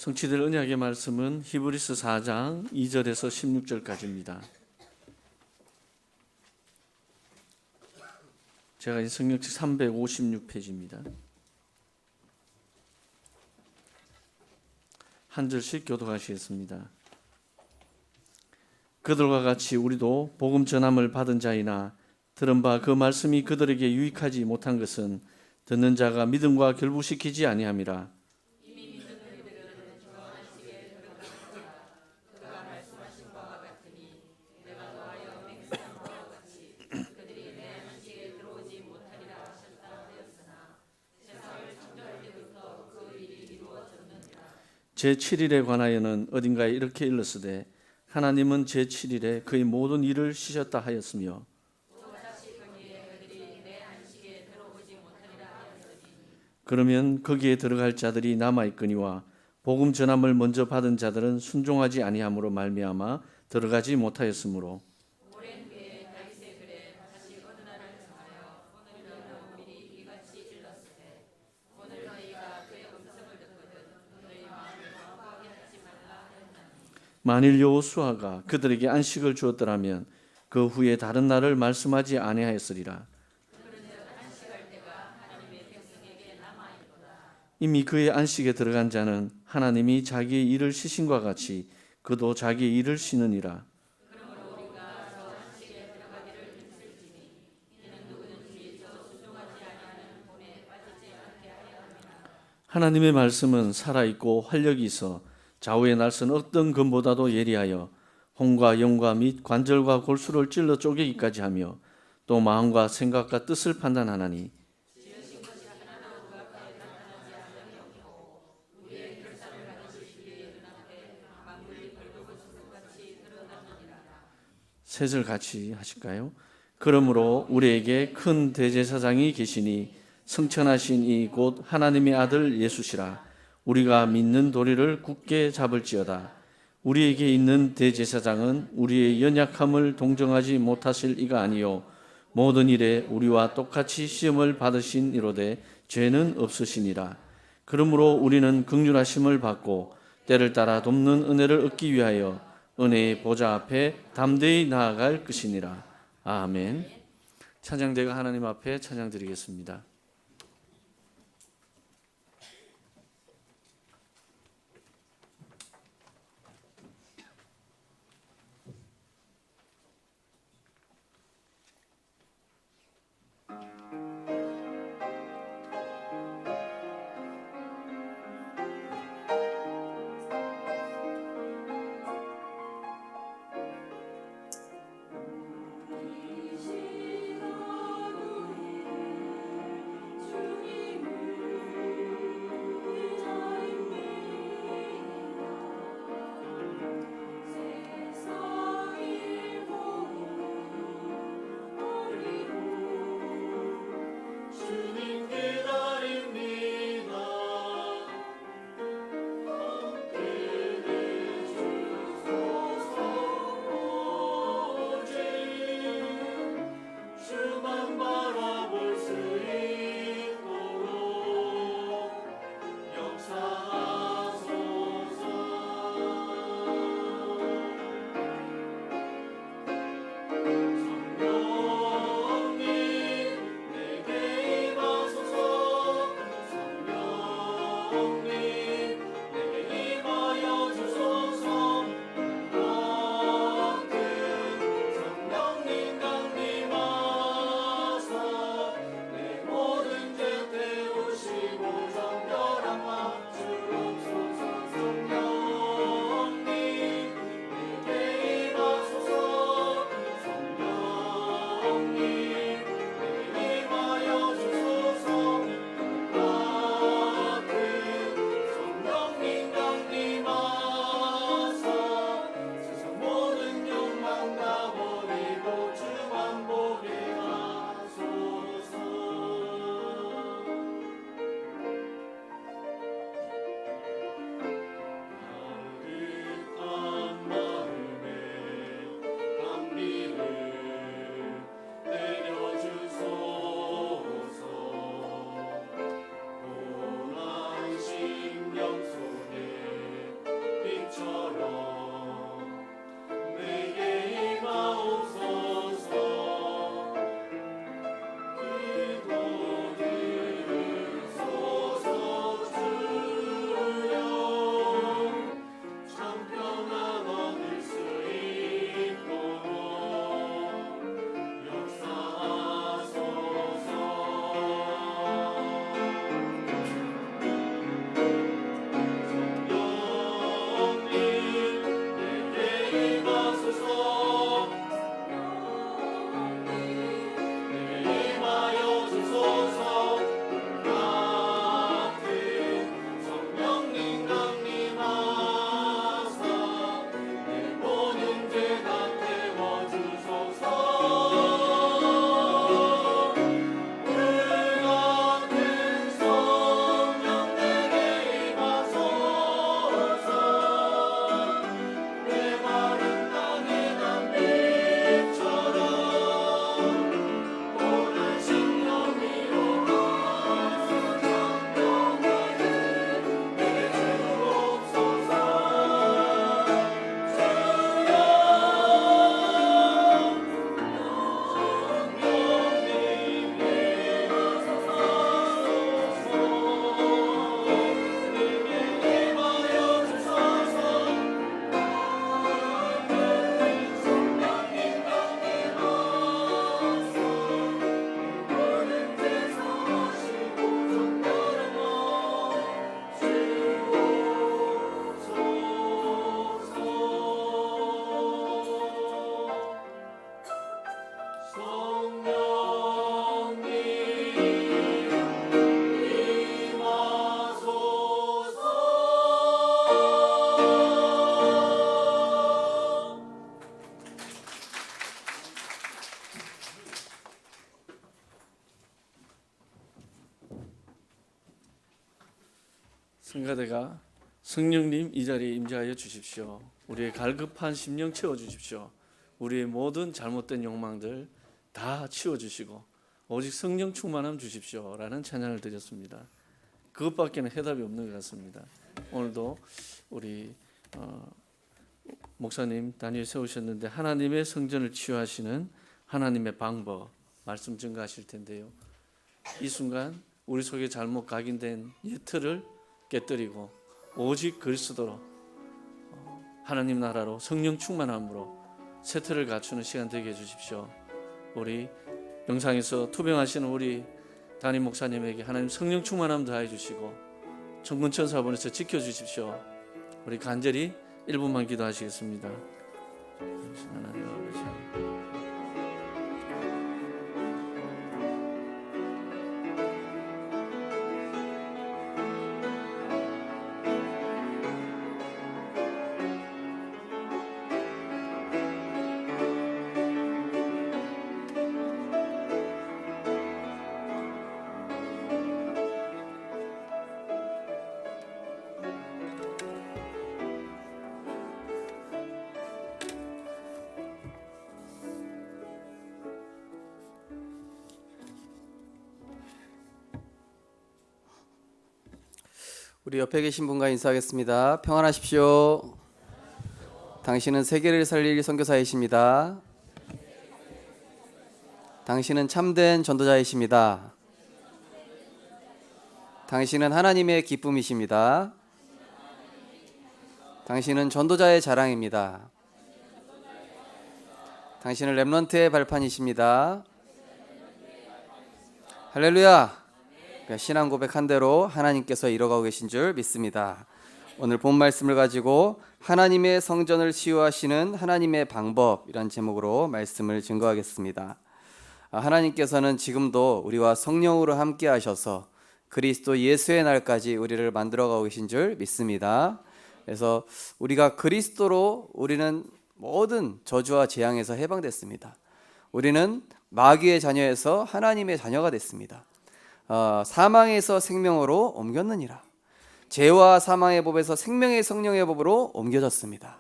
성취될 언약의 말씀은 히브리서 4장 2절에서 16절까지입니다. 제가 성경책 356페이지입니다. 한 절씩 교독하시겠습니다. 그들과 같이 우리도 복음 전함을 받은 자이나 들은 바 그 말씀이 그들에게 유익하지 못한 것은 듣는 자가 믿음과 결부시키지 아니함이라. 제7일에 관하여는 어딘가에 이렇게 일렀으되 하나님은 제7일에 그의 모든 일을 쉬셨다 하였으며 그러면 거기에 들어갈 자들이 남아있거니와 복음 전함을 먼저 받은 자들은 순종하지 아니함으로 말미암아 들어가지 못하였으므로 만일 여호수아가 그들에게 안식을 주었더라면 그 후에 다른 날을 말씀하지 아니하였으리라. 이미 그의 안식에 들어간 자는 하나님이 자기의 일을 쉬신과 같이 그도 자기의 일을 쉬느니라. 하나님의 말씀은 살아있고 활력이 있어 좌우의 날선 어떤 검보다도 예리하여 혼과 영과 및 관절과 골수를 찔러 쪼개기까지 하며 또 마음과 생각과 뜻을 판단하나니 세 절 같이 하실까요? 그러므로 우리에게 큰 대제사장이 계시니 성천하신 이 곧 하나님의 아들 예수시라. 우리가 믿는 도리를 굳게 잡을지어다. 우리에게 있는 대제사장은 우리의 연약함을 동정하지 못하실 이가 아니요 모든 일에 우리와 똑같이 시험을 받으신 이로되 죄는 없으시니라. 그러므로 우리는 긍휼하심을 받고 때를 따라 돕는 은혜를 얻기 위하여 은혜의 보좌 앞에 담대히 나아갈 것이니라. 아멘. 찬양대가 하나님 앞에 찬양드리겠습니다. 성가대가 성령님 이 자리에 임재하여 주십시오. 우리의 갈급한 심령 채워주십시오. 우리의 모든 잘못된 욕망들 다 치워주시고 오직 성령 충만함 주십시오 라는 찬양을 드렸습니다. 그것밖에는 해답이 없는 것 같습니다. 오늘도 우리 목사님 단위에 세우셨는데 하나님의 성전을 치유하시는 하나님의 방법 말씀 증거하실 텐데요. 이 순간 우리 속에 잘못 각인된 예틀을 깨뜨리고 오직 그리스도로 하나님 나라로 성령 충만함으로 새 틀을 갖추는 시간 되게 해주십시오. 우리 영상에서 투병하시는 우리 담임 목사님에게 하나님 성령 충만함 더해 주시고 천군천사분에서 지켜주십시오. 우리 간절히 1분만 기도하시겠습니다. 하나님 아버지, 우리 옆에 계신 분과 인사하겠습니다. 평안하십시오. 당신은 세계를 살릴 선교사이십니다. 당신은 참된 전도자이십니다. 당신은 하나님의 기쁨이십니다. 당신은 전도자의 자랑입니다. 당신은 렘넌트의 발판이십니다. 할렐루야. 신앙 고백한 대로 하나님께서 이뤄가고 계신 줄 믿습니다. 오늘 본 말씀을 가지고 하나님의 성전을 치유하시는 하나님의 방법이란 제목으로 말씀을 증거하겠습니다. 하나님께서는 지금도 우리와 성령으로 함께 하셔서 그리스도 예수의 날까지 우리를 만들어가고 계신 줄 믿습니다. 그래서 우리가 그리스도로 우리는 모든 저주와 재앙에서 해방됐습니다. 우리는 마귀의 자녀에서 하나님의 자녀가 됐습니다. 사망에서 생명으로 옮겼느니라. 죄와 사망의 법에서 생명의 성령의 법으로 옮겨졌습니다.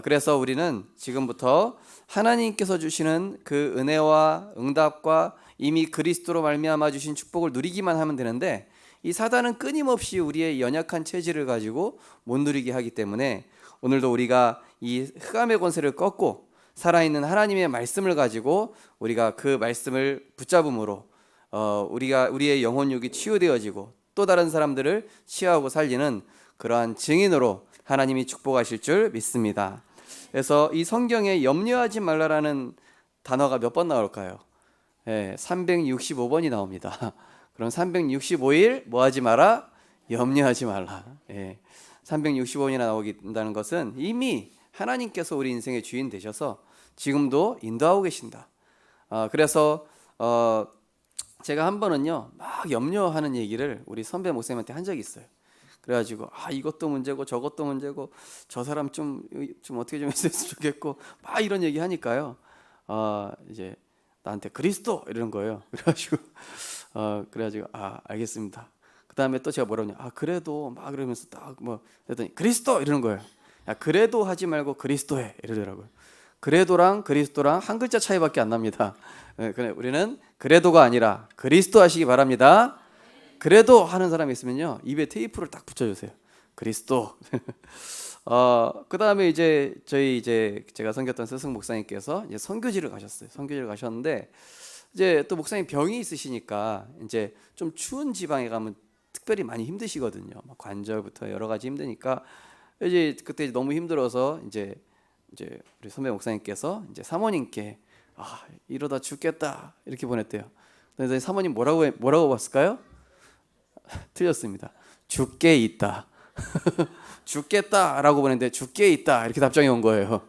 그래서 우리는 지금부터 하나님께서 주시는 그 은혜와 응답과 이미 그리스도로 말미암아 주신 축복을 누리기만 하면 되는데, 이 사단은 끊임없이 우리의 연약한 체질을 가지고 못 누리게 하기 때문에 오늘도 우리가 이 흑암의 권세를 꺾고 살아있는 하나님의 말씀을 가지고 우리가 그 말씀을 붙잡음으로 우리의 영혼육이 치유되어지고 또 다른 사람들을 치유하고 살리는 그러한 증인으로 하나님이 축복하실 줄 믿습니다. 그래서 이 성경에 염려하지 말라라는 단어가 몇 번 나올까요? 365번이 나옵니다. 그럼 365일 뭐 하지 마라? 염려하지 말라. 365번이나 나오긴다는 것은 이미 하나님께서 우리 인생의 주인 되셔서 지금도 인도하고 계신다. 그래서 제가 한 번은요 막 염려하는 얘기를 우리 선배 목사님한테 한 적이 있어요. 그래가지고 이것도 문제고 저것도 문제고 저 사람 좀 어떻게 좀 했으면 좋겠고 막 이런 얘기 하니까요 이제 나한테 그리스도 이러는 거예요. 그래가지고 알겠습니다. 그 다음에 또 제가 뭐라고 하냐, 그래도 막 그러면서 딱 뭐 그랬더니 그리스도 이러는 거예요. 야, 그래도 하지 말고 그리스도 해 이러더라고요. 그래도랑 그리스도랑 한 글자 차이밖에 안 납니다. 우리는 그래도가 아니라 그리스도 하시기 바랍니다. 그래도 하는 사람이 있으면요 입에 테이프를 딱 붙여주세요. 그리스도. 그 다음에 제가 섬겼던 스승 목사님께서 이제 선교지를 가셨어요. 선교지를 가셨는데 이제 또 목사님 병이 있으시니까 이제 좀 추운 지방에 가면 특별히 많이 힘드시거든요. 관절부터 여러 가지 힘드니까 이제 그때 너무 힘들어서 이제 우리 선배 목사님께서 이제 사모님께 이러다 죽겠다 이렇게 보냈대요. 그래서 사모님 뭐라고 봤을까요? 틀렸습니다. 죽게 있다. 죽겠다라고 보냈는데 죽게 있다 이렇게 답장이 온 거예요.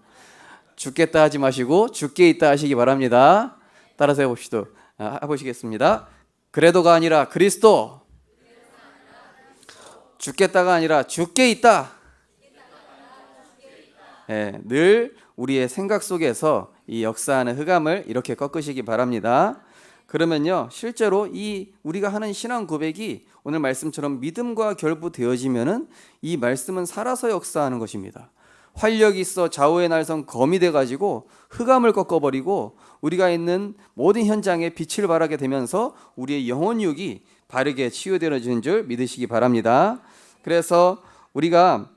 죽겠다 하지 마시고 죽게 있다 하시기 바랍니다. 따라서 해보시겠습니다. 그래도가 아니라 그리스도. 죽겠다가 아니라 죽게 있다. 늘 우리의 생각 속에서 이 역사하는 흑암을 이렇게 꺾으시기 바랍니다. 그러면요, 실제로 이 우리가 하는 신앙 고백이 오늘 말씀처럼 믿음과 결부되어지면은 이 말씀은 살아서 역사하는 것입니다. 활력이 있어 좌우의 날선 검이 돼가지고 흑암을 꺾어버리고 우리가 있는 모든 현장에 빛을 발하게 되면서 우리의 영혼 육이 바르게 치유되어지는 줄 믿으시기 바랍니다. 그래서 우리가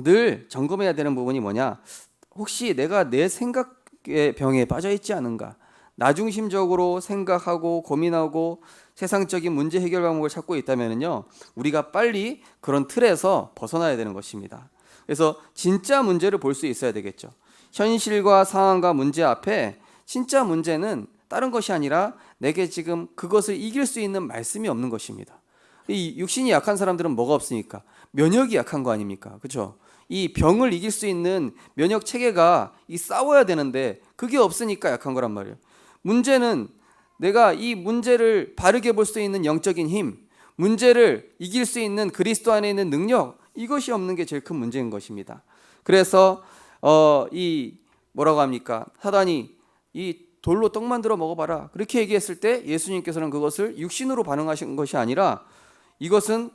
늘 점검해야 되는 부분이 뭐냐? 혹시 내가 내 생각의 병에 빠져 있지 않은가? 나중심적으로 생각하고 고민하고 세상적인 문제 해결 방법을 찾고 있다면요, 우리가 빨리 그런 틀에서 벗어나야 되는 것입니다. 그래서 진짜 문제를 볼 수 있어야 되겠죠. 현실과 상황과 문제 앞에 진짜 문제는 다른 것이 아니라 내게 지금 그것을 이길 수 있는 말씀이 없는 것입니다. 이 육신이 약한 사람들은 뭐가 없으니까? 면역이 약한 거 아닙니까? 그렇죠? 이 병을 이길 수 있는 면역 체계가 싸워야 되는데 그게 없으니까 약한 거란 말이에요. 문제는 내가 이 문제를 바르게 볼 수 있는 영적인 힘, 문제를 이길 수 있는 그리스도 안에 있는 능력, 이것이 없는 게 제일 큰 문제인 것입니다. 그래서 이 뭐라고 합니까? 사단이 이 돌로 떡 만들어 먹어봐라, 그렇게 얘기했을 때 예수님께서는 그것을 육신으로 반응하신 것이 아니라 이것은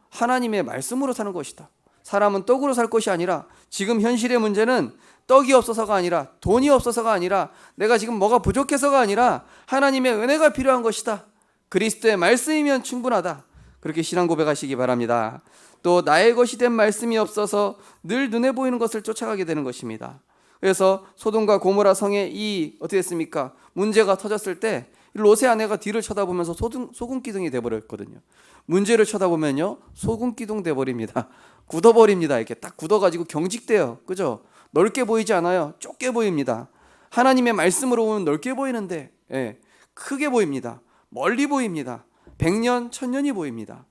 하나님의 말씀으로 사는 것이다. 사람은 떡으로 살 것이 아니라 지금 현실의 문제는 떡이 없어서가 아니라 돈이 없어서가 아니라 내가 지금 뭐가 부족해서가 아니라 하나님의 은혜가 필요한 것이다. 그리스도의 말씀이면 충분하다. 그렇게 신앙 고백하시기 바랍니다. 또 나의 것이 된 말씀이 없어서 늘 눈에 보이는 것을 쫓아가게 되는 것입니다. 그래서 소돔과 고모라 성에 이 어떻게 됐습니까? 문제가 터졌을 때 롯의 아내가 뒤를 쳐다보면서 소금 기둥이 돼버렸거든요. 문제를 쳐다보면요, 소금 기둥 돼버립니다. 굳어버립니다. 이렇게 딱 굳어가지고 경직돼요. 그죠? 넓게 보이지 않아요. 좁게 보입니다. 하나님의 말씀으로 보면 넓게 보이는데 크게 보입니다. 멀리 보입니다. 100년, 1000년이 보입니다.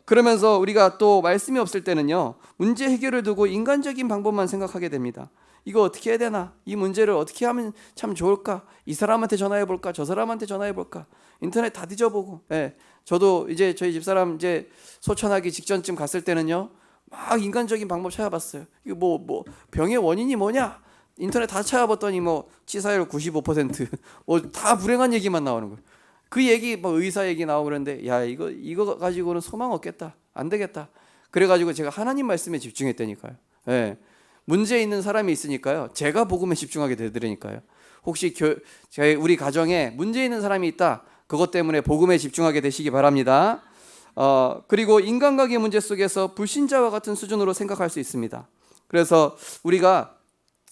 그러면서 우리가 또 말씀이 없을 때는요, 문제 해결을 두고 인간적인 방법만 생각하게 됩니다. 이거 어떻게 해야 되나? 이 문제를 어떻게 하면 참 좋을까? 이 사람한테 전화해 볼까? 저 사람한테 전화해 볼까? 인터넷 다 뒤져보고. 저도 이제 저희 집사람 이제 소천하기 직전쯤 갔을 때는요, 막 인간적인 방법 찾아봤어요. 이거 뭐 병의 원인이 뭐냐? 인터넷 다 찾아봤더니 뭐 치사율 95%, 뭐 다 불행한 얘기만 나오는 거예요. 그 얘기 뭐 의사 얘기 나오고 그러는데 야, 이거 가지고는 소망 없겠다. 안 되겠다. 그래가지고 제가 하나님 말씀에 집중했다니까요. 문제 있는 사람이 있으니까요, 제가 복음에 집중하게 되더라니까요. 혹시 우리 가정에 문제 있는 사람이 있다, 그것 때문에 복음에 집중하게 되시기 바랍니다. 그리고 인간관계 문제 속에서 불신자와 같은 수준으로 생각할 수 있습니다. 그래서 우리가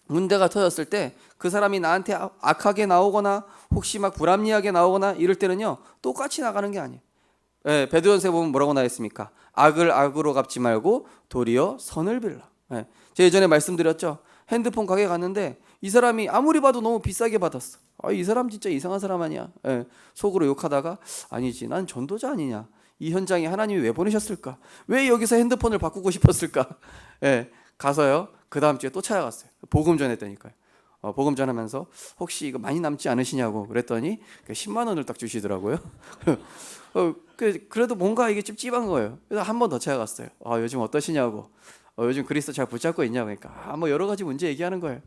문제가 터졌을 때 그 사람이 나한테 악하게 나오거나 혹시 막 불합리하게 나오거나 이럴 때는요, 똑같이 나가는 게 아니에요. 베드로전서에 보면 뭐라고 나와있습니까? 악을 악으로 갚지 말고 도리어 선을 빌라. 제가 예전에 말씀드렸죠. 핸드폰 가게 갔는데 이 사람이 아무리 봐도 너무 비싸게 받았어. 이 사람 진짜 이상한 사람 아니야. 속으로 욕하다가 아니지, 난 전도자 아니냐, 이 현장에 하나님이 왜 보내셨을까, 왜 여기서 핸드폰을 바꾸고 싶었을까. 가서요, 그 다음 주에 또 찾아갔어요. 복음 전했다니까요. 복음 전하면서 혹시 이거 많이 남지 않으시냐고 그랬더니 10만 원을 딱 주시더라고요. 그래도 뭔가 이게 찝찝한 거예요. 그래서 한 번 더 찾아갔어요. 요즘 어떠시냐고. 요즘 그리스도 잘 붙잡고 있냐고. 그러니까 뭐 여러 가지 문제 얘기하는 거예요.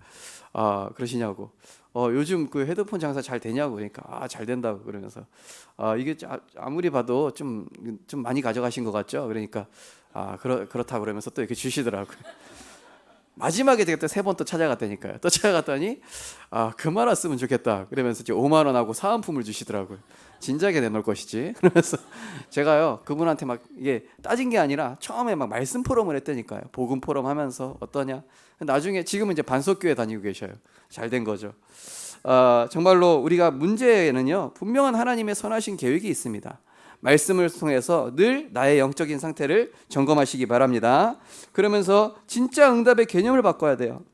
그러시냐고. 요즘 그 헤드폰 장사 잘 되냐고. 그러니까 잘 된다고 그러면서 이게 아무리 봐도 좀 많이 가져가신 것 같죠. 그러니까 그렇다 그러면서 또 이렇게 주시더라고요. 마지막에 제가 또 3번 또 찾아갔다니까요. 또 찾아갔더니 그만 왔으면 좋겠다 그러면서 이제 5만 원하고 사은품을 주시더라고요. 진작에 내놓을 것이지. 그러면서 제가요, 그분한테 막 이게 따진 게 아니라 처음에 막 말씀 포럼을 했다니까요. 복음 포럼 하면서 어떠냐. 나중에 지금은 이제 반석교회 다니고 계셔요. 잘 된 거죠. 정말로 우리가 문제에는요, 분명한 하나님의 선하신 계획이 있습니다. 말씀을 통해서 늘 나의 영적인 상태를 점검하시기 바랍니다. 그러면서 진짜 응답의 개념을 바꿔야 돼요.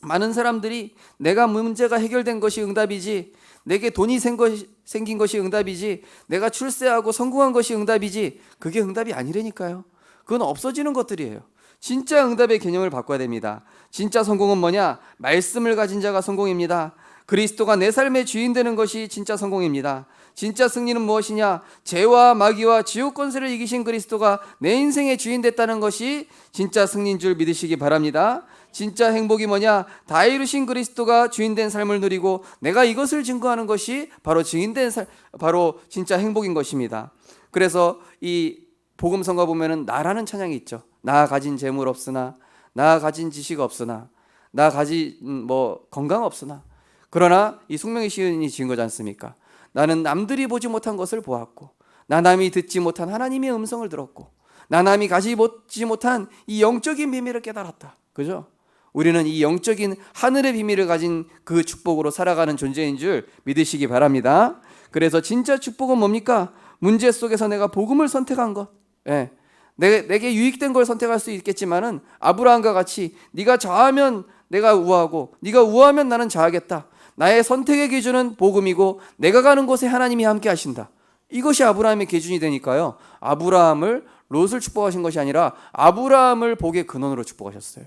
많은 사람들이 내가 문제가 해결된 것이 응답이지, 내게 돈이 생긴 것이 응답이지, 내가 출세하고 성공한 것이 응답이지, 그게 응답이 아니라니까요. 그건 없어지는 것들이에요. 진짜 응답의 개념을 바꿔야 됩니다. 진짜 성공은 뭐냐? 말씀을 가진 자가 성공입니다. 그리스도가 내 삶의 주인 되는 것이 진짜 성공입니다. 진짜 승리는 무엇이냐? 죄와 마귀와 지옥 권세를 이기신 그리스도가 내 인생의 주인 됐다는 것이 진짜 승리인 줄 믿으시기 바랍니다. 진짜 행복이 뭐냐? 다 이루신 그리스도가 주인된 삶을 누리고 내가 이것을 증거하는 것이 바로 증인된 삶, 바로 진짜 행복인 것입니다. 그래서 이 복음성가 보면은 나라는 찬양이 있죠. 나 가진 재물 없으나, 나 가진 지식 없으나, 나 가진 건강 없으나, 그러나 이 숙명의 시인이 지은 거지 않습니까? 나는 남들이 보지 못한 것을 보았고, 나 남이 듣지 못한 하나님의 음성을 들었고, 나 남이 가지지 못한 이 영적인 비밀을 깨달았다. 그죠? 우리는 이 영적인 하늘의 비밀을 가진 그 축복으로 살아가는 존재인 줄 믿으시기 바랍니다. 그래서 진짜 축복은 뭡니까? 문제 속에서 내가 복음을 선택한 것. 예. 내게 유익된 걸 선택할 수 있겠지만은 아브라함과 같이 네가 좌하면 내가 우하고 네가 우하면 나는 좌하겠다. 나의 선택의 기준은 복음이고 내가 가는 곳에 하나님이 함께 하신다. 이것이 아브라함의 기준이 되니까요. 아브라함을 롯을 축복하신 것이 아니라 아브라함을 복의 근원으로 축복하셨어요.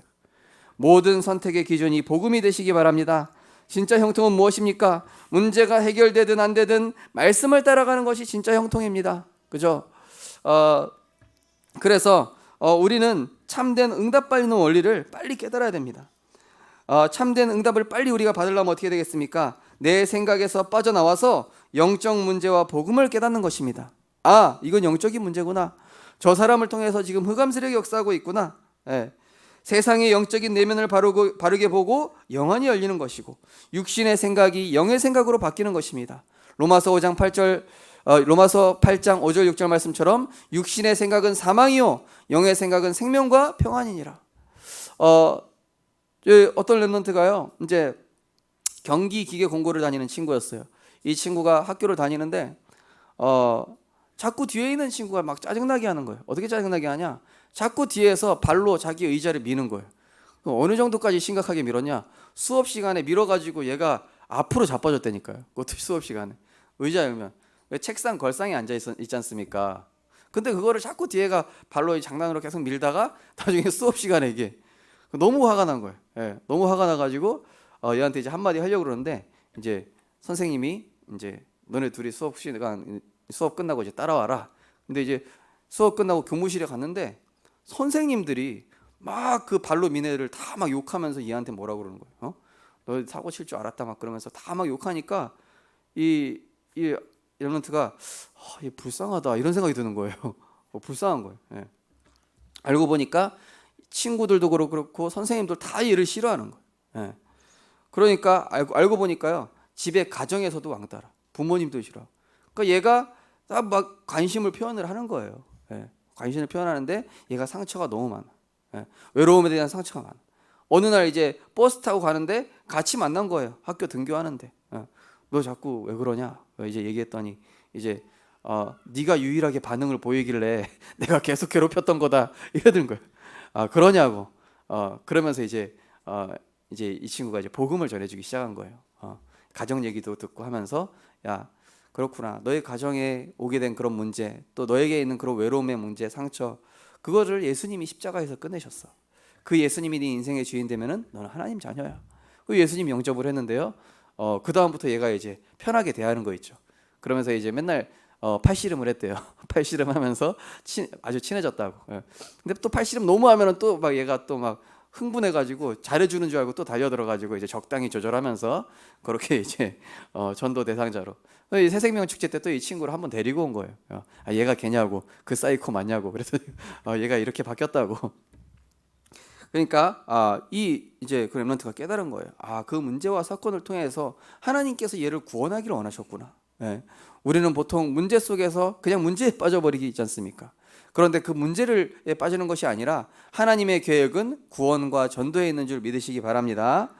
모든 선택의 기준이 복음이 되시기 바랍니다. 진짜 형통은 무엇입니까? 문제가 해결되든 안 되든 말씀을 따라가는 것이 진짜 형통입니다. 그죠? 그래서 우리는 참된 응답 받는 원리를 빨리 깨달아야 됩니다. 참된 응답을 빨리 우리가 받으려면 어떻게 되겠습니까? 내 생각에서 빠져나와서 영적 문제와 복음을 깨닫는 것입니다. 아, 이건 영적인 문제구나. 저 사람을 통해서 지금 흑암세력이 역사하고 있구나. 예. 세상의 영적인 내면을 바르게 보고 영안이 열리는 것이고 육신의 생각이 영의 생각으로 바뀌는 것입니다. 로마서 8장 5절 6절 말씀처럼 육신의 생각은 사망이요 영의 생각은 생명과 평안이니라. 어떤 랩런트가요, 이제 경기 기계 공고를 다니는 친구였어요. 이 친구가 학교를 다니는데 자꾸 뒤에 있는 친구가 막 짜증나게 하는 거예요. 어떻게 짜증나게 하냐? 자꾸 뒤에서 발로 자기 의자를 미는 거예요. 어느 정도까지 심각하게 밀었냐? 수업 시간에 밀어가지고 얘가 앞으로 자빠졌다니까요. 그것도 수업 시간에 의자 열면 왜 책상 걸상에 앉아 있지 않습니까? 근데 그거를 자꾸 뒤에가 발로 장난으로 계속 밀다가 나중에 수업 시간에 이게 너무 화가 난 거예요. 예, 너무 화가 나가지고 얘한테 이제 한마디 하려고 그러는데 이제 선생님이 이제 너네 둘이 수업 끝나고 이제 따라와라. 근데 이제 수업 끝나고 교무실에 갔는데 선생님들이 막 그 발로 민 애를 다 막 욕하면서 얘한테 뭐라고 그러는 거예요. 너 사고 칠 줄 알았다 막 그러면서 다 막 욕하니까 이 랩런트가 얘 불쌍하다 이런 생각이 드는 거예요. 불쌍한 거예요. 예. 알고 보니까 친구들도 그렇고 선생님들 다 얘를 싫어하는 거예요. 예. 그러니까 알고 보니까요 집에 가정에서도 왕따라, 부모님도 싫어. 그러니까 얘가 다 막 관심을 표현을 하는 거예요. 예. 관심을 표현하는데 얘가 상처가 너무 많아. 예. 외로움에 대한 상처가 많아. 어느 날 이제 버스 타고 가는데 같이 만난 거예요. 학교 등교하는데. 예. 너 자꾸 왜 그러냐? 이제 얘기했더니 이제 네가 유일하게 반응을 보이길래 내가 계속 괴롭혔던 거다 이러는 거예요. 그러냐고. 그러면서 이제 이 친구가 이제 복음을 전해주기 시작한 거예요. 가정 얘기도 듣고 하면서 야 그렇구나. 너의 가정에 오게 된 그런 문제, 또 너에게 있는 그런 외로움의 문제, 상처, 그거를 예수님이 십자가에서 끝내셨어. 그 예수님이 네 인생의 주인 되면은 너는 하나님 자녀야. 그 예수님이 영접을 했는데요. 그 다음부터 얘가 이제 편하게 대하는 거 있죠. 그러면서 이제 맨날 팔씨름을 했대요. 팔씨름하면서 아주 친해졌다고. 예. 근데 또 팔씨름 너무 하면은 또 막 얘가 또 막 흥분해가지고 잘해주는 줄 알고 또 달려들어가지고 이제 적당히 조절하면서 그렇게 이제 전도 대상자로. 이 새생명 축제 때 또 이 친구를 한번 데리고 온 거예요. 얘가 걔냐고, 그 사이코 맞냐고. 그래서 얘가 이렇게 바뀌었다고. 그러니까 이제 그 렘넌트가 깨달은 거예요. 그 문제와 사건을 통해서 하나님께서 얘를 구원하기를 원하셨구나. 예. 우리는 보통 문제 속에서 그냥 문제에 빠져버리기 있지 않습니까? 그런데 그 문제를 빠지는 것이 아니라 하나님의 계획은 구원과 전도에 있는 줄 믿으시기 바랍니다.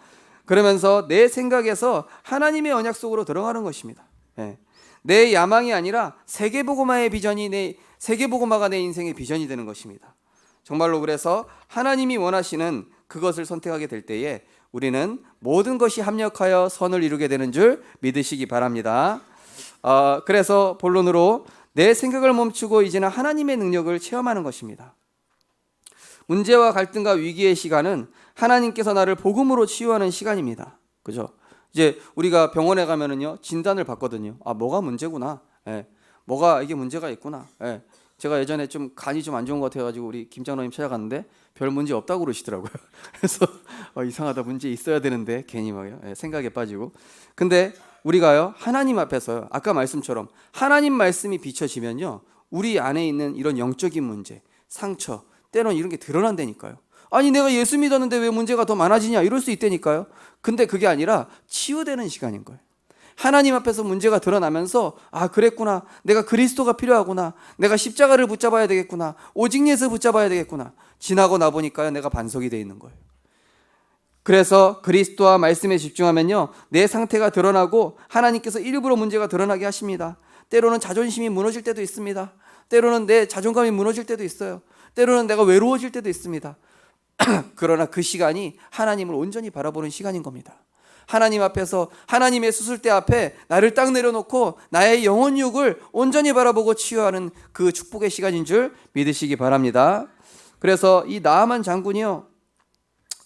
그러면서 내 생각에서 하나님의 언약 속으로 들어가는 것입니다. 예. 내 야망이 아니라 세계복음화의 비전이 세계복음화가 내 인생의 비전이 되는 것입니다. 정말로 그래서 하나님이 원하시는 그것을 선택하게 될 때에 우리는 모든 것이 합력하여 선을 이루게 되는 줄 믿으시기 바랍니다. 그래서 본론으로 내 생각을 멈추고 이제는 하나님의 능력을 체험하는 것입니다. 문제와 갈등과 위기의 시간은 하나님께서 나를 복음으로 치유하는 시간입니다. 그죠? 이제 우리가 병원에 가면은요 진단을 받거든요. 아, 뭐가 문제구나. 예, 뭐가 이게 문제가 있구나. 예, 제가 예전에 좀 간이 좀 안 좋은 것 같아가지고 우리 김 장로님 찾아갔는데 별 문제 없다고 그러시더라고요. 그래서 이상하다, 문제 있어야 되는데 괜히 막요, 예, 생각에 빠지고. 근데 우리가요 하나님 앞에서요, 아까 말씀처럼 하나님 말씀이 비춰지면요 우리 안에 있는 이런 영적인 문제, 상처, 때로는 이런 게 드러난다니까요. 아니, 내가 예수 믿었는데 왜 문제가 더 많아지냐, 이럴 수 있다니까요. 근데 그게 아니라 치유되는 시간인 거예요. 하나님 앞에서 문제가 드러나면서, 아, 그랬구나, 내가 그리스도가 필요하구나, 내가 십자가를 붙잡아야 되겠구나, 오직 예수 붙잡아야 되겠구나. 지나고 나보니까요 내가 반석이 돼 있는 거예요. 그래서 그리스도와 말씀에 집중하면요 내 상태가 드러나고 하나님께서 일부러 문제가 드러나게 하십니다. 때로는 자존심이 무너질 때도 있습니다. 때로는 내 자존감이 무너질 때도 있어요. 때로는 내가 외로워질 때도 있습니다. 그러나 그 시간이 하나님을 온전히 바라보는 시간인 겁니다. 하나님 앞에서, 하나님의 수술대 앞에 나를 딱 내려놓고 나의 영혼육을 온전히 바라보고 치유하는 그 축복의 시간인 줄 믿으시기 바랍니다. 그래서 이 나아만 장군이요,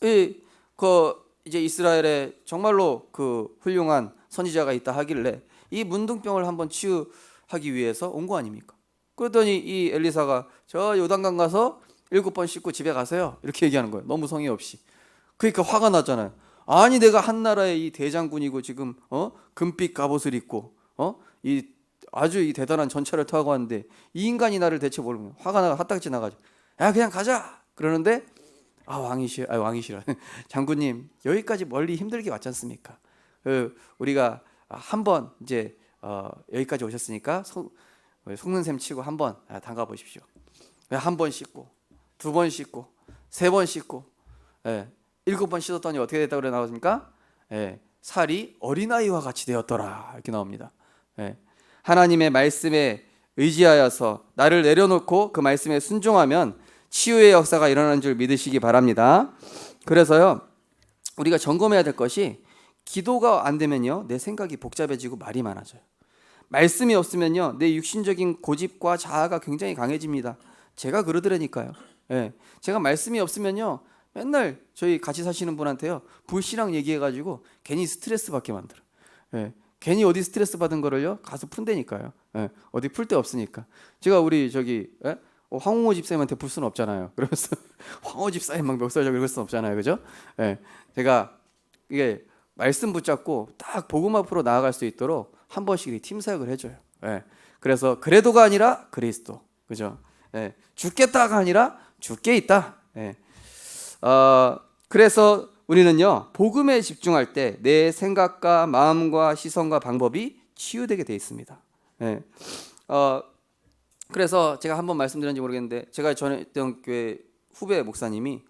이제 이스라엘에 정말로 그 훌륭한 선지자가 있다 하길래 이 문둥병을 한번 치유하기 위해서 온 거 아닙니까? 그랬더니 이 엘리사가 저 요단강 가서 7번 씻고 집에 가세요, 이렇게 얘기하는 거예요. 너무 성의 없이. 그러니까 화가 나잖아요. 아니, 내가 한 나라의 이 대장군이고 지금 금빛 갑옷을 입고 이 아주 이 대단한 전차를 타고 왔는데 이 인간이 나를 대체 모르면 화가 나가 핫딱지 나가지고, 야, 그냥 가자 그러는데, 왕이시라 장군님, 여기까지 멀리 힘들게 왔지 않습니까? 우리가 한번 이제 여기까지 오셨으니까 속는 셈 치고 한번 담가 보십시오. 한 번 씻고, 2번 씻고, 3번 씻고, 7번 씻었더니 어떻게 됐다고 그래 나오십니까? 살이 어린아이와 같이 되었더라, 이렇게 나옵니다. 하나님의 말씀에 의지하여서 나를 내려놓고 그 말씀에 순종하면 치유의 역사가 일어나는 줄 믿으시기 바랍니다. 그래서요 우리가 점검해야 될 것이, 기도가 안 되면요 내 생각이 복잡해지고 말이 많아져요. 말씀이 없으면요 내 육신적인 고집과 자아가 굉장히 강해집니다. 제가 그러더라니까요. 제가 말씀이 없으면요 맨날 저희 같이 사시는 분한테요 불신앙 얘기해가지고 괜히 스트레스 받게 만들어. 괜히 어디 스트레스 받은 거를요 가서 푼다니까요. 어디 풀 데 없으니까. 제가 우리 황홍호 집사님한테 풀 수는 없잖아요. 그러면서 황홍호 집사님 막 멱살잡고 이럴 수는 없잖아요, 그죠? 제가 이게 말씀 붙잡고 딱 복음 앞으로 나아갈 수 있도록 한 번씩 팀 사역을 해줘요. 그래서 그래도가 아니라 그리스도, 그죠? 죽겠다가 아니라 죽게 있다. 그래서 우리는요 복음에 집중할 때 내 생각과 마음과 시선과 방법이 치유되게 돼 있습니다. 그래서 제가 한번 말씀드렸는지 모르겠는데, 제가 전에 있던 교회 후배 목사님이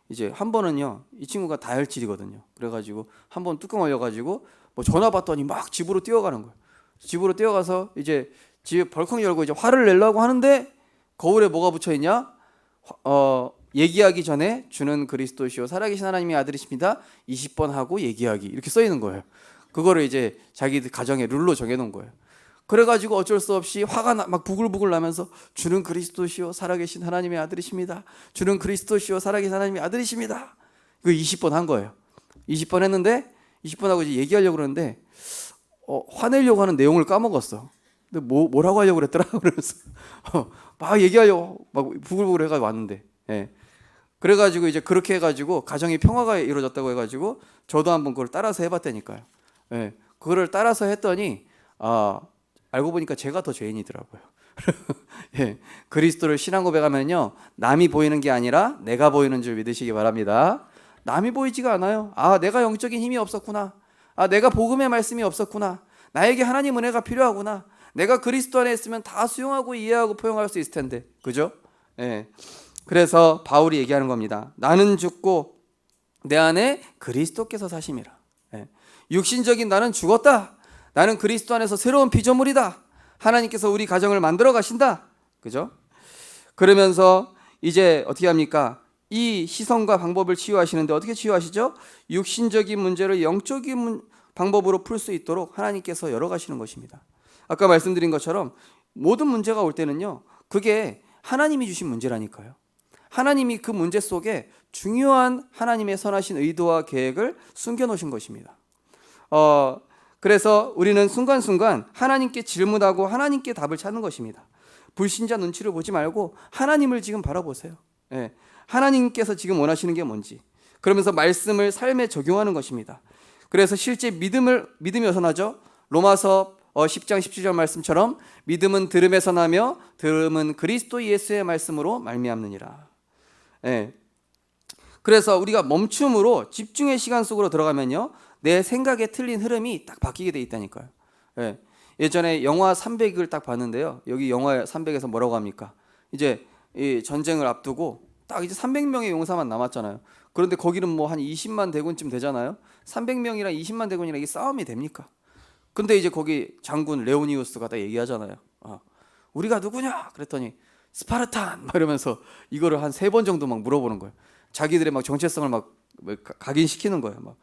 이제 한 번은요 이 친구가 다혈질이거든요. 그래가지고 한 번 뚜껑 열려가지고 뭐 전화 받더니 막 집으로 뛰어가는 거예요. 집으로 뛰어가서 이제 집에 벌컥 열고 이제 화를 내려고 하는데, 거울에 뭐가 붙여 있냐? 얘기하기 전에 주는 그리스도시요 살아계신 하나님의 아들이십니다 20번 하고 얘기하기, 이렇게 써 있는 거예요. 그거를 이제 자기 가정의 룰로 정해놓은 거예요. 그래가지고 어쩔 수 없이 화가 막 부글부글 나면서, 주는 그리스도시요 살아계신 하나님의 아들이십니다, 주는 그리스도시요 살아계신 하나님의 아들이십니다, 그 20번 한 거예요. 20번 했는데 20번 하고 이제 얘기하려고 그러는데 화내려고 하는 내용을 까먹었어. 근데 뭐라고 하려고 그랬더라 그러면서 막 얘기하려고 막 부글부글 해가지고 왔는데, 그래가지고 이제 그렇게 해가지고 가정의 평화가 이루어졌다고 해가지고 저도 한번 그걸 따라서 해봤다니까요. 그거를 따라서 했더니 알고 보니까 제가 더 죄인이더라고요. 그리스도를 신앙 고백하면요 남이 보이는 게 아니라 내가 보이는 줄 믿으시기 바랍니다. 남이 보이지가 않아요. 내가 영적인 힘이 없었구나, 내가 복음의 말씀이 없었구나, 나에게 하나님 은혜가 필요하구나, 내가 그리스도 안에 있으면 다 수용하고 이해하고 포용할 수 있을 텐데, 그죠? 그래서 바울이 얘기하는 겁니다. 나는 죽고 내 안에 그리스도께서 사심이라. 육신적인 나는 죽었다. 나는 그리스도 안에서 새로운 피조물이다. 하나님께서 우리 가정을 만들어 가신다, 그죠? 그러면서 이제 어떻게 합니까? 이 시선과 방법을 치유하시는데 어떻게 치유하시죠? 육신적인 문제를 영적인 방법으로 풀 수 있도록 하나님께서 열어가시는 것입니다. 아까 말씀드린 것처럼 모든 문제가 올 때는요 그게 하나님이 주신 문제라니까요. 하나님이 그 문제 속에 중요한 하나님의 선하신 의도와 계획을 숨겨놓으신 것입니다. 그래서 우리는 순간순간 하나님께 질문하고 하나님께 답을 찾는 것입니다. 불신자 눈치를 보지 말고 하나님을 지금 바라보세요. 예, 하나님께서 지금 원하시는 게 뭔지, 그러면서 말씀을 삶에 적용하는 것입니다. 그래서 실제 믿음이 어디서 나죠? 로마서 10장 17절 말씀처럼 믿음은 들음에서 나며 들음은 그리스도 예수의 말씀으로 말미암느니라. 예. 그래서 우리가 멈춤으로 집중의 시간 속으로 들어가면요, 내 생각에 틀린 흐름이 딱 바뀌게 돼 있다니까요. 예. 예전에 영화 300을 딱 봤는데요. 여기 영화 300에서 뭐라고 합니까? 이제 이 전쟁을 앞두고 딱 이제 300명의 용사만 남았잖아요. 그런데 거기는 뭐 한 20만 대군쯤 되잖아요. 300명이랑 20만 대군이랑 이게 싸움이 됩니까? 근데 이제 거기 장군 레오니우스가 다 얘기하잖아요. 우리가 누구냐? 그랬더니 스파르탄 막 이러면서 이거를 한 3번 정도 막 물어보는 거예요. 자기들의 막 정체성을 막 각인시키는 거예요. 막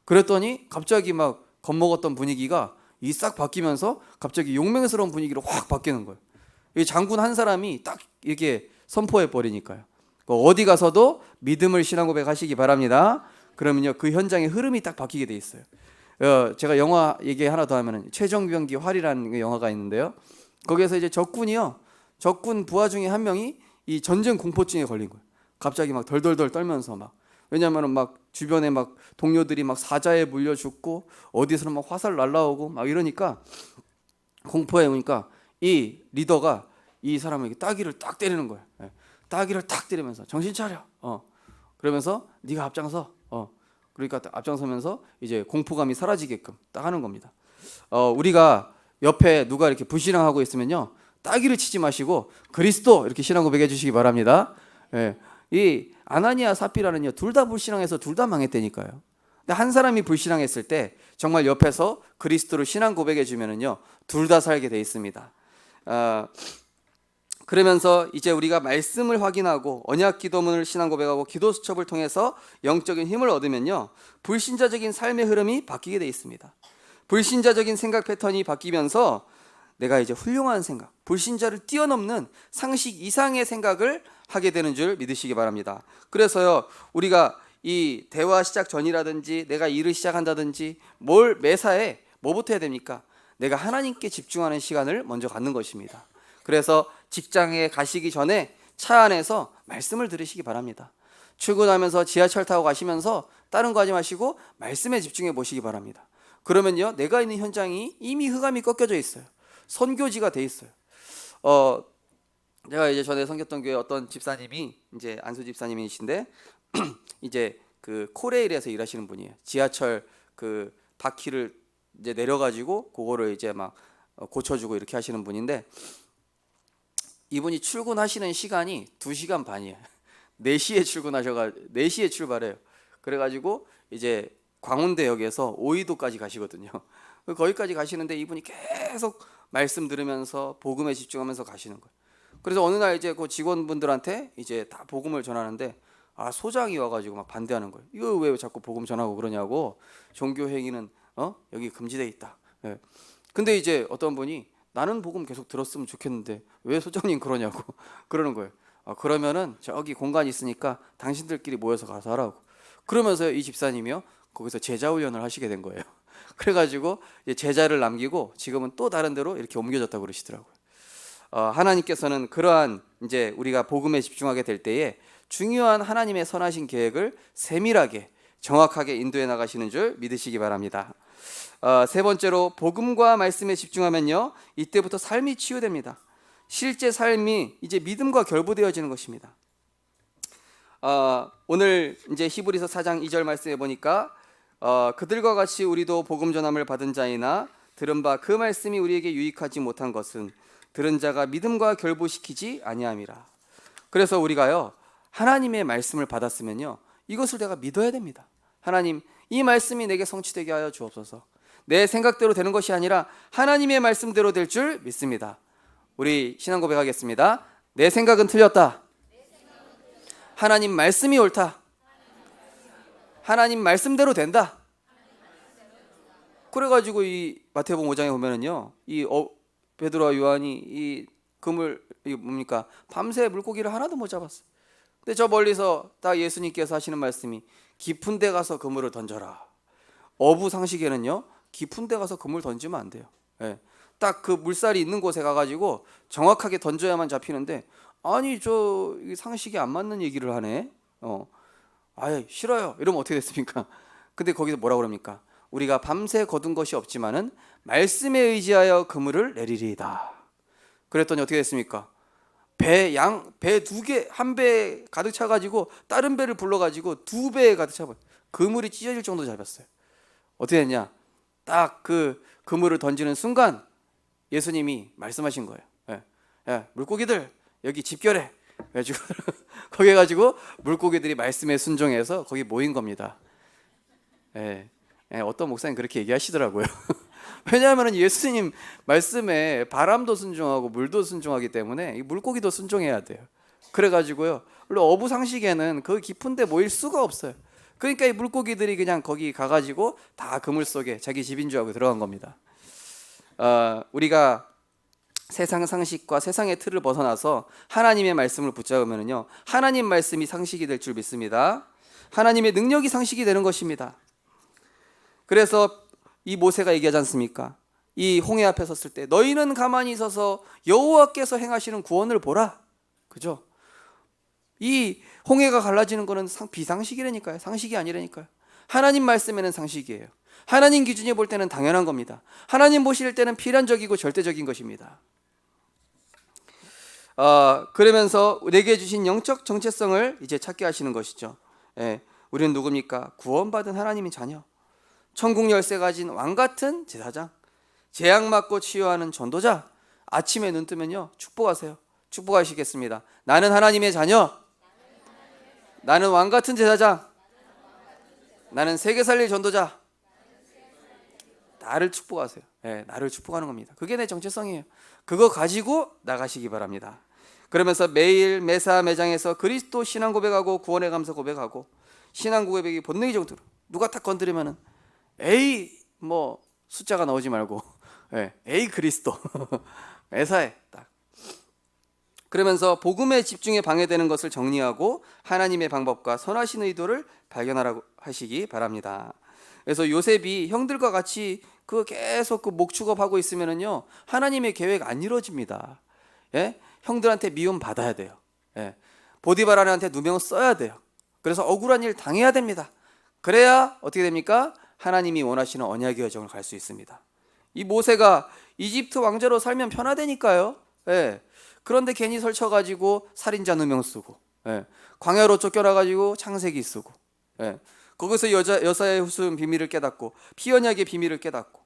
그랬더니 갑자기 막 겁먹었던 분위기가 이 싹 바뀌면서 갑자기 용맹스러운 분위기로 확 바뀌는 거예요. 이 장군 한 사람이 딱 이렇게 선포해 버리니까요. 어디 가서도 믿음을 신앙 고백하시기 바랍니다. 그러면요, 그 현장의 흐름이 딱 바뀌게 돼 있어요. 제가 영화 얘기 하나 더 하면은 최종병기 활이라는 영화가 있는데요. 거기에서 이제 적군 부하 중에 한 명이 이 전쟁 공포증에 걸린 거예요. 갑자기 막 덜덜덜 떨면서 막, 왜냐면은 막 주변에 막 동료들이 막 사자에 물려 죽고 어디서는 막 화살 날라오고 막 이러니까 공포에 오니까 이 리더가 이 사람에게 따귀를 딱 때리는 거예요. 따귀를 딱 때리면서 정신 차려. 그러면서 네가 앞장서. 그러니까 앞장서면서 이제 공포감이 사라지게끔 딱 하는 겁니다. 우리가 옆에 누가 이렇게 불신앙하고 있으면요, 따귀를 치지 마시고 그리스도 이렇게 신앙 고백해 주시기 바랍니다. 이 아나니아 삽비라는요, 둘 다 불신앙해서 둘 다 망했다니까요. 근데 한 사람이 불신앙했을 때 정말 옆에서 그리스도를 신앙 고백해 주면은요, 둘 다 살게 돼 있습니다. 그러면서 이제 우리가 말씀을 확인하고 언약 기도문을 신앙 고백하고 기도 수첩을 통해서 영적인 힘을 얻으면요, 불신자적인 삶의 흐름이 바뀌게 돼 있습니다. 불신자적인 생각 패턴이 바뀌면서 내가 이제 훌륭한 생각, 불신자를 뛰어넘는 상식 이상의 생각을 하게 되는 줄 믿으시기 바랍니다. 그래서요, 우리가 이 대화 시작 전이라든지 내가 일을 시작한다든지 매사에 뭐부터 해야 됩니까? 내가 하나님께 집중하는 시간을 먼저 갖는 것입니다. 그래서 직장에 가시기 전에 차 안에서 말씀을 들으시기 바랍니다. 출근하면서 지하철 타고 가시면서 다른 거 하지 마시고 말씀에 집중해 보시기 바랍니다. 그러면요, 내가 있는 현장이 이미 흑암이 꺾여져 있어요. 선교지가 돼 있어요. 제가 이제 전에 섬겼던 교회 어떤 집사님이, 이제 안수 집사님이신데 이제 그 코레일에서 일하시는 분이에요. 지하철 그 바퀴를 이제 내려가지고 그거를 이제 막 고쳐주고 이렇게 하시는 분인데, 이분이 출근하시는 시간이 2시간 반이에요. 4시에 4시에 출발해요. 그래가지고 이제 광운대역에서 오이도까지 가시거든요. 거기까지 가시는데 이분이 계속 말씀 들으면서 복음에 집중하면서 가시는 거예요. 그래서 어느 날 이제 그 직원분들한테 이제 다 복음을 전하는데, 소장이 와가지고 막 반대하는 거예요. 이거 왜 자꾸 복음 전하고 그러냐고. 종교 행위는 여기 금지돼 있다. 근데 이제 어떤 분이 나는 복음 계속 들었으면 좋겠는데 왜 소장님 그러냐고 그러는 거예요. 그러면은 저기 공간이 있으니까 당신들끼리 모여서 가서 하라고. 그러면서 이 집사님이요, 거기서 제자 훈련을 하시게 된 거예요. 그래가지고 제자를 남기고 지금은 또 다른 데로 이렇게 옮겨졌다고 그러시더라고요. 하나님께서는 그러한 이제 우리가 복음에 집중하게 될 때에 중요한 하나님의 선하신 계획을 세밀하게 정확하게 인도해 나가시는 줄 믿으시기 바랍니다. 세 번째로 복음과 말씀에 집중하면요, 이때부터 삶이 치유됩니다. 실제 삶이 이제 믿음과 결부되어지는 것입니다. 오늘 이제 히브리서 4장 2절 말씀에 보니까 그들과 같이 우리도 복음 전함을 받은 자이나 들은 바 그 말씀이 우리에게 유익하지 못한 것은 들은 자가 믿음과 결부시키지 아니함이라. 그래서 우리가요, 하나님의 말씀을 받았으면요, 이것을 내가 믿어야 됩니다. 하나님, 이 말씀이 내게 성취되게 하여 주옵소서. 내 생각대로 되는 것이 아니라 하나님의 말씀대로 될 줄 믿습니다. 우리 신앙 고백하겠습니다. 내 생각은 틀렸다. 하나님 말씀이 옳다. 하나님 말씀대로 된다. 그래가지고 이 마태복음 5장에 보면은요, 이 베드로와 요한이 이 그물, 이 뭡니까, 밤새 물고기를 하나도 못 잡았어요. 근데 저 멀리서 다 예수님께서 하시는 말씀이 깊은 데 가서 그물을 던져라. 어부 상식에는요, 깊은 데 가서 그물 던지면 안 돼요. 예. 딱 그 물살이 있는 곳에 가가지고 정확하게 던져야만 잡히는데, 아니 저 상식이 안 맞는 얘기를 하네. 아예 싫어요. 이러면 어떻게 됐습니까? 근데 거기서 뭐라 그럽니까? 우리가 밤새 거둔 것이 없지만은 말씀에 의지하여 그물을 내리리이다. 그랬더니 어떻게 됐습니까? 배 두 개, 한 배에 가득 차가지고 다른 배를 불러가지고 두 배에 가득 차버려. 그물이 찢어질 정도로 잡았어요. 어떻게 했냐? 딱 그 그물을 던지는 순간 예수님이 말씀하신 거예요. 예, 야, 물고기들 여기 집결해. 그래가지고 거기 가지고 물고기들이 말씀에 순종해서 거기 모인 겁니다. 예, 어떤 목사님 그렇게 얘기하시더라고요. 왜냐하면 예수님 말씀에 바람도 순종하고 물도 순종하기 때문에 이 물고기도 순종해야 돼요. 그래가지고요, 원래 어부 상식에는 그 깊은데 모일 수가 없어요. 그러니까 이 물고기들이 그냥 거기 가가지고 다 그물 속에 자기 집인 줄 알고 들어간 겁니다. 우리가 세상 상식과 세상의 틀을 벗어나서 하나님의 말씀을 붙잡으면요, 하나님 말씀이 상식이 될 줄 믿습니다. 하나님의 능력이 상식이 되는 것입니다. 그래서 이 모세가 얘기하지 않습니까? 이 홍해 앞에 섰을 때 너희는 가만히 있어서 여호와께서 행하시는 구원을 보라. 그죠? 이 홍해가 갈라지는 거는 비상식이라니까요. 상식이 아니라니까요. 하나님 말씀에는 상식이에요. 하나님 기준에 볼 때는 당연한 겁니다. 하나님 보실 때는 필연적이고 절대적인 것입니다. 그러면서 내게 주신 영적 정체성을 이제 찾게 하시는 것이죠. 우리는 누굽니까? 구원받은 하나님의 자녀, 천국 열쇠 가진 왕 같은 제사장, 재앙 맞고 치유하는 전도자. 아침에 눈 뜨면요, 축복하세요. 축복하시겠습니다. 나는 하나님의 자녀, 나는 왕 같은 제사장, 나는 세계 살릴 전도자. 나를 축복하세요. 나를 축복하는 겁니다. 그게 내 정체성이에요. 그거 가지고 나가시기 바랍니다. 그러면서 매일 매사 매장에서 그리스도 신앙 고백하고 구원의 감사 고백하고, 신앙 고백이 본능이 정도로 누가 탁 건드리면은 에이 뭐 숫자가 나오지 말고 에이 그리스도 매사에 딱. 그러면서 복음에 집중해 방해되는 것을 정리하고 하나님의 방법과 선하신 의도를 발견하라고 하시기 바랍니다. 그래서 요셉이 형들과 같이 그 계속 그 목축업하고 있으면은요, 하나님의 계획 안 이루어집니다. 형들한테 미움 받아야 돼요. 보디바라한테 누명 써야 돼요. 그래서 억울한 일 당해야 됩니다. 그래야 어떻게 됩니까? 하나님이 원하시는 언약의 여정을 갈 수 있습니다. 이 모세가 이집트 왕자로 살면 편하다니까요. 그런데 괜히 설쳐가지고 살인자 누명 쓰고, 광야로 쫓겨나가지고 창세기 쓰고, 거기서 여사의 후순 비밀을 깨닫고 피 언약의 비밀을 깨닫고,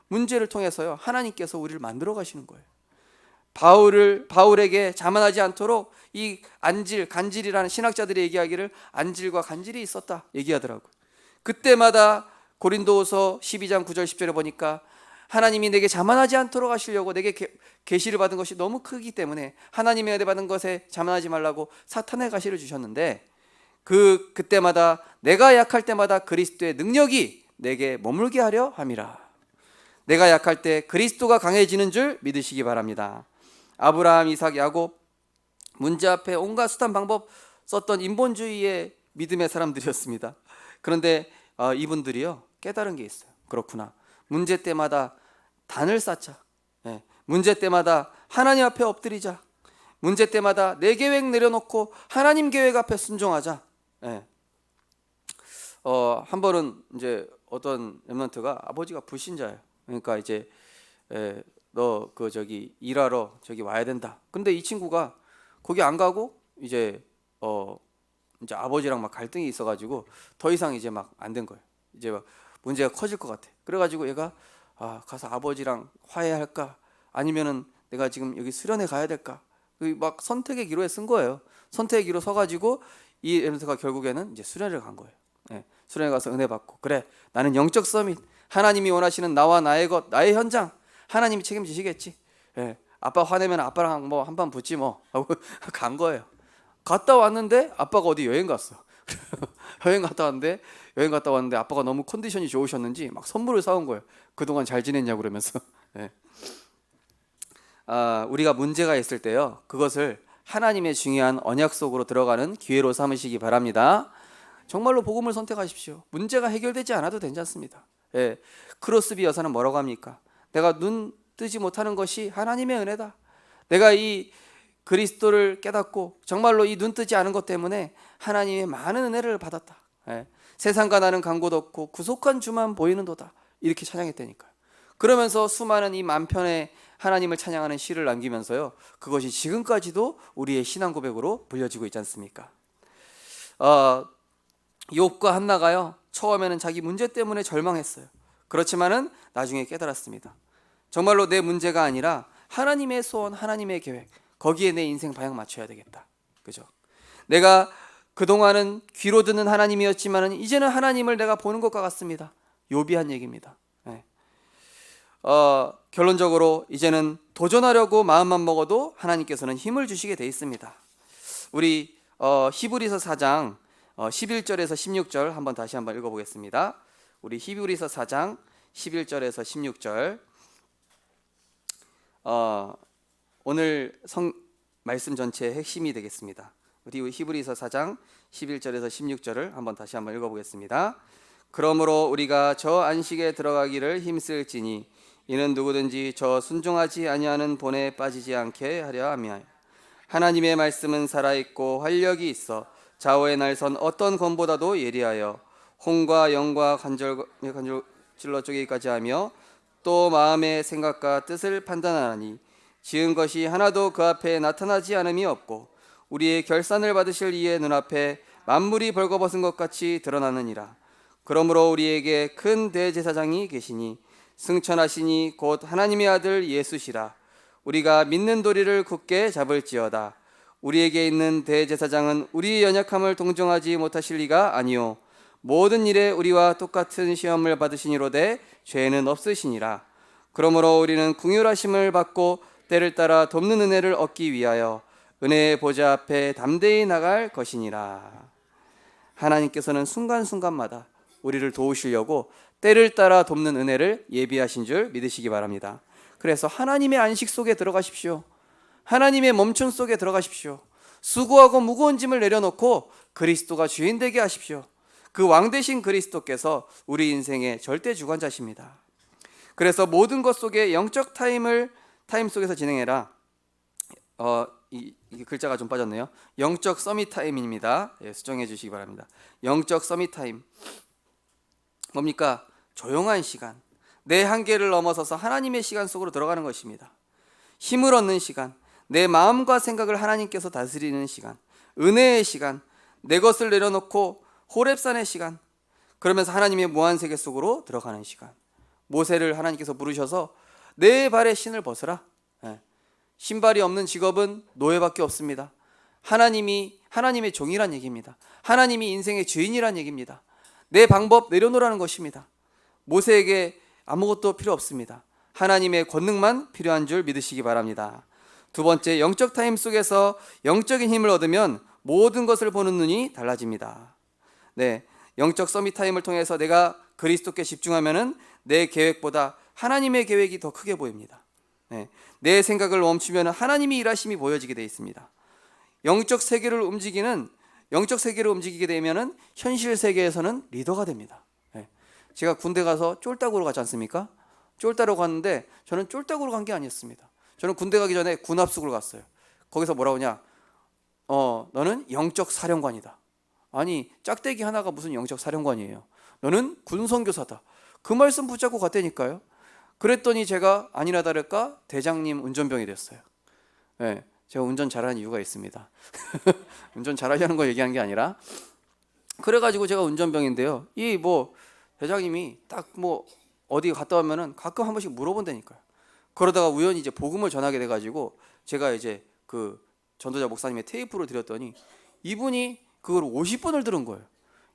문제를 통해서요, 하나님께서 우리를 만들어 가시는 거예요. 바울에게 자만하지 않도록 이 간질이라는 신학자들이 얘기하기를 안질과 간질이 있었다 얘기하더라고요. 그때마다 고린도후서 12장 9절 10절에 보니까 하나님이 내게 자만하지 않도록 하시려고, 내게 계시를 받은 것이 너무 크기 때문에 하나님의 은혜 받은 것에 자만하지 말라고 사탄의 가시를 주셨는데, 그때마다 내가 약할 때마다 그리스도의 능력이 내게 머물게 하려 함이라. 내가 약할 때 그리스도가 강해지는 줄 믿으시기 바랍니다. 아브라함, 이삭, 야곱, 문제 앞에 온갖 수단 방법 썼던 인본주의의 믿음의 사람들이었습니다. 그런데 이분들이요, 깨달은 게 있어요. 그렇구나, 문제 때마다 단을 쌓자. 문제 때마다 하나님 앞에 엎드리자. 문제 때마다 내 계획 내려놓고 하나님 계획 앞에 순종하자. 한 번은 이제 어떤 렘넌트가, 아버지가 불신자예요. 그러니까 이제 너 일하러 저기 와야 된다. 근데 이 친구가 거기 안 가고 이제 아버지랑 막 갈등이 있어가지고 더 이상 이제 막 안 된 거예요. 이제 막 문제가 커질 것 같아. 그래가지고 얘가 가서 아버지랑 화해할까, 아니면은 내가 지금 여기 수련회 가야 될까, 막 선택의 기로에 쓴 거예요. 선택의 기로 서가지고 이 렘넌트가 결국에는 이제 수련회를 간 거예요. 수련회 가서 은혜 받고, 그래 나는 영적 서밋, 하나님이 원하시는 나와 나의 것, 나의 현장 하나님이 책임지시겠지. 아빠 화내면 아빠랑 뭐 한판 붙지 뭐 하고 간 거예요. 갔다 왔는데 아빠가 어디 여행 갔어. 여행 갔다 왔는데 아빠가 너무 컨디션이 좋으셨는지 막 선물을 사온 거예요. 그동안 잘 지냈냐고 그러면서. 우리가 문제가 있을 때요, 그것을 하나님의 중요한 언약 속으로 들어가는 기회로 삼으시기 바랍니다. 정말로 복음을 선택하십시오. 문제가 해결되지 않아도 괜찮습니다. 예, 크로스비 여사는 뭐라고 합니까? 내가 눈 뜨지 못하는 것이 하나님의 은혜다. 내가 이 그리스도를 깨닫고 정말로 이 눈 뜨지 않은 것 때문에 하나님의 많은 은혜를 받았다. 예, 세상과 나는 간 곳 없고 구속한 주만 보이는도다. 이렇게 찬양했다니까요. 그러면서 수많은 이 만편의 하나님을 찬양하는 시를 남기면서요, 그것이 지금까지도 우리의 신앙 고백으로 불려지고 있지 않습니까? 욥과 한나가요, 처음에는 자기 문제 때문에 절망했어요. 그렇지만은 나중에 깨달았습니다. 정말로 내 문제가 아니라 하나님의 소원, 하나님의 계획, 거기에 내 인생 방향 맞춰야 되겠다. 그죠? 내가 그동안은 귀로 듣는 하나님이었지만은 이제는 하나님을 내가 보는 것과 같습니다. 욥이 한 얘기입니다. 네. 결론적으로 이제는 도전하려고 마음만 먹어도 하나님께서는 힘을 주시게 돼 있습니다. 우리 히브리서 4장 11절에서 16절 한번 다시 한번 읽어보겠습니다. 우리 히브리서 4장 11절에서 16절, 오늘 말씀 전체의 핵심이 되겠습니다. 우리 히브리서 4장 11절에서 16절을 한번 다시 한번 읽어보겠습니다. 그러므로 우리가 저 안식에 들어가기를 힘쓸지니 이는 누구든지 저 순종하지 아니하는 본에 빠지지 않게 하려 함이야. 하나님의 말씀은 살아있고 활력이 있어 좌우의 날선 어떤 검보다도 예리하여 혼과 영과 간질러 쪼개기까지 하며 또 마음의 생각과 뜻을 판단하니 지은 것이 하나도 그 앞에 나타나지 않음이 없고 우리의 결산을 받으실 이의 눈앞에 만물이 벌거벗은 것 같이 드러나느니라. 그러므로 우리에게 큰 대제사장이 계시니 승천하시니 곧 하나님의 아들 예수시라. 우리가 믿는 도리를 굳게 잡을지어다. 우리에게 있는 대제사장은 우리의 연약함을 동정하지 못하실 리가 아니요 모든 일에 우리와 똑같은 시험을 받으시니로되 죄는 없으시니라. 그러므로 우리는 긍휼하심을 받고 때를 따라 돕는 은혜를 얻기 위하여 은혜의 보좌 앞에 담대히 나갈 것이니라. 하나님께서는 순간순간마다 우리를 도우시려고 때를 따라 돕는 은혜를 예비하신 줄 믿으시기 바랍니다. 그래서 하나님의 안식 속에 들어가십시오. 하나님의 멈춤 속에 들어가십시오. 수고하고 무거운 짐을 내려놓고 그리스도가 주인 되게 하십시오. 그 왕 되신 그리스도께서 우리 인생의 절대 주관자십니다. 그래서 모든 것 속에 영적 타임 속에서 진행해라. 이 글자가 좀 빠졌네요. 영적 서밋 타임입니다. 예, 수정해 주시기 바랍니다. 영적 서밋 타임 뭡니까? 조용한 시간, 내 한계를 넘어서서 하나님의 시간 속으로 들어가는 것입니다. 힘을 얻는 시간, 내 마음과 생각을 하나님께서 다스리는 시간, 은혜의 시간, 내 것을 내려놓고 호렙산의 시간, 그러면서 하나님의 무한세계 속으로 들어가는 시간. 모세를 하나님께서 부르셔서 내 발에 신을 벗으라. 신발이 없는 직업은 노예밖에 없습니다. 하나님의 종이란 얘기입니다. 하나님이 인생의 주인이란 얘기입니다. 내 방법 내려놓으라는 것입니다. 모세에게 아무것도 필요 없습니다. 하나님의 권능만 필요한 줄 믿으시기 바랍니다. 두 번째, 영적 타임 속에서 영적인 힘을 얻으면 모든 것을 보는 눈이 달라집니다. 네, 영적 서밋 타임을 통해서 내가 그리스도께 집중하면은 내 계획보다 하나님의 계획이 더 크게 보입니다. 네, 내 생각을 멈추면 하나님이 일하심이 보여지게 되어 있습니다. 영적 세계를 움직이게 되면은 현실 세계에서는 리더가 됩니다. 네, 제가 군대 가서 쫄딱으로 가지 않습니까? 쫄따로 갔는데 저는 쫄딱으로 간 게 아니었습니다. 저는 군대 가기 전에 군합숙을 갔어요. 거기서 뭐라고 하냐? 너는 영적 사령관이다. 아니, 짝대기 하나가 무슨 영적 사령관이에요? 너는 군선교사다. 그 말씀 붙잡고 갔다니까요. 그랬더니 제가 아니나 다를까 대장님 운전병이 됐어요. 네, 제가 운전 잘하는 이유가 있습니다. 운전 잘하려는 거 얘기한 게 아니라, 그래가지고 제가 운전병인데요. 대장님이 딱 어디 갔다 오면은 가끔 한 번씩 물어본다니까요. 그러다가 우연히 이제 복음을 전하게 돼가지고 제가 이제 그 전도자 목사님의 테이프를 드렸더니 이분이 그걸 50번을 들은 거예요.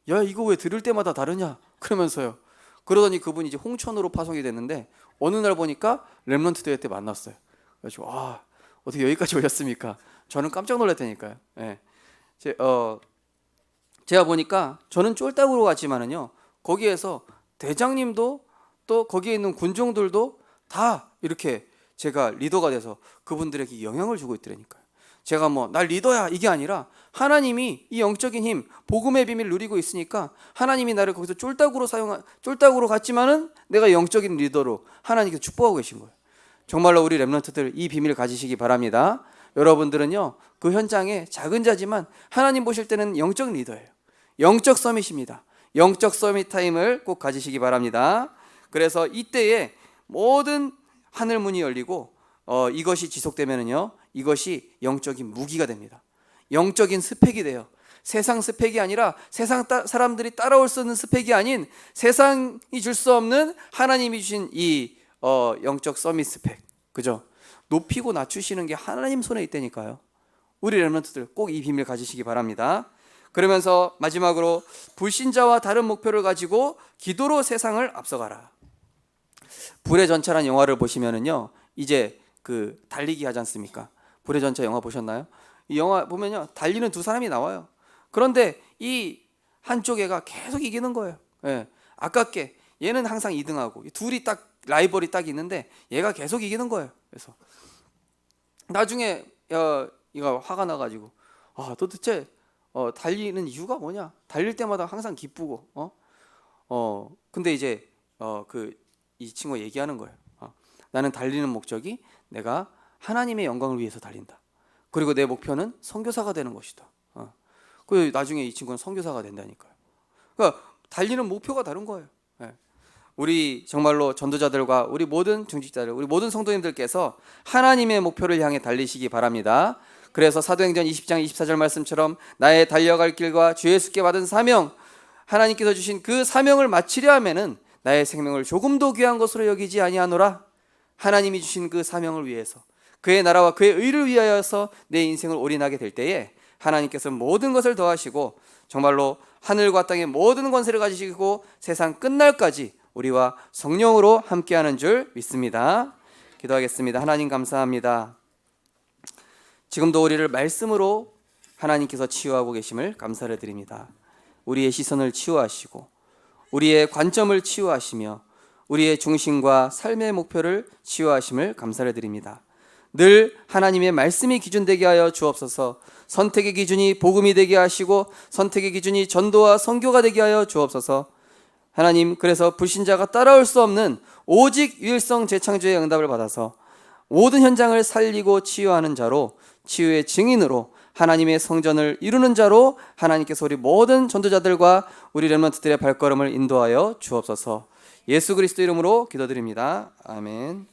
야, 이거 왜 들을 때마다 다르냐? 그러면서요. 그러더니 그분이 이제 홍천으로 파송이 됐는데 어느 날 보니까 렘넌트 대회 때 만났어요. 그래서 어떻게 여기까지 오셨습니까? 저는 깜짝 놀랐다니까요. 예. 제가 보니까 저는 쫄딱으로 갔지만은요, 거기에서 대장님도 또 거기에 있는 군종들도 다 이렇게 제가 리더가 돼서 그분들에게 영향을 주고 있더라니까요. 제가 뭐 날 리더야 이게 아니라 하나님이 이 영적인 힘, 복음의 비밀을 누리고 있으니까 하나님이 나를 거기서 쫄딱으로 갔지만은 내가 영적인 리더로 하나님께서 축복하고 계신 거예요. 정말로 우리 렘넌트들 이 비밀을 가지시기 바랍니다. 여러분들은요, 그 현장에 작은 자지만 하나님 보실 때는 영적 리더예요. 영적 서밋입니다. 영적 서밋 타임을 꼭 가지시기 바랍니다. 그래서 이때에 모든 하늘 문이 열리고 이것이 지속되면은요, 이것이 영적인 무기가 됩니다. 영적인 스펙이 돼요. 세상 스펙이 아니라 세상 사람들이 따라올 수 있는 스펙이 아닌 세상이 줄 수 없는 하나님이 주신 이 영적 서밋 스펙, 그죠? 높이고 낮추시는 게 하나님 손에 있다니까요. 우리 렘넌트들 꼭 이 비밀 가지시기 바랍니다. 그러면서 마지막으로 불신자와 다른 목표를 가지고 기도로 세상을 앞서가라. 불의 전차라는 영화를 보시면은요, 이제 그 달리기 하지 않습니까? 불의 전차 영화 보셨나요? 이 영화 보면요, 달리는 두 사람이 나와요. 그런데 이 한쪽 애가 계속 이기는 거예요. 예, 아깝게 얘는 항상 2등하고 둘이 딱 라이벌이 딱 있는데 얘가 계속 이기는 거예요. 그래서 나중에 이거 화가 나가지고 도대체 달리는 이유가 뭐냐? 달릴 때마다 항상 기쁘고 근데 이제 이 친구가 얘기하는 거예요. 나는 달리는 목적이 내가 하나님의 영광을 위해서 달린다. 그리고 내 목표는 선교사가 되는 것이다. 그 나중에 이 친구는 선교사가 된다니까요. 그러니까 달리는 목표가 다른 거예요. 예. 우리 정말로 전도자들과 우리 모든 중직자들, 우리 모든 성도님들께서 하나님의 목표를 향해 달리시기 바랍니다. 그래서 사도행전 20장 24절 말씀처럼 나의 달려갈 길과 주 예수께 받은 사명, 하나님께서 주신 그 사명을 마치려 하면은 나의 생명을 조금도 귀한 것으로 여기지 아니하노라. 하나님이 주신 그 사명을 위해서, 그의 나라와 그의 의를 위하여서 내 인생을 올인하게 될 때에 하나님께서 모든 것을 더하시고 정말로 하늘과 땅의 모든 권세를 가지시고 세상 끝날까지 우리와 성령으로 함께하는 줄 믿습니다. 기도하겠습니다. 하나님 감사합니다. 지금도 우리를 말씀으로 하나님께서 치유하고 계심을 감사를 드립니다. 우리의 시선을 치유하시고 우리의 관점을 치유하시며 우리의 중심과 삶의 목표를 치유하심을 감사를 드립니다. 늘 하나님의 말씀이 기준되게 하여 주옵소서. 선택의 기준이 복음이 되게 하시고 선택의 기준이 전도와 선교가 되게 하여 주옵소서. 하나님, 그래서 불신자가 따라올 수 없는 오직 유일성 재창조의 응답을 받아서 모든 현장을 살리고 치유하는 자로, 치유의 증인으로 하나님의 성전을 이루는 자로 하나님께서 우리 모든 전도자들과 우리 렘넌트들의 발걸음을 인도하여 주옵소서. 예수 그리스도 이름으로 기도드립니다. 아멘.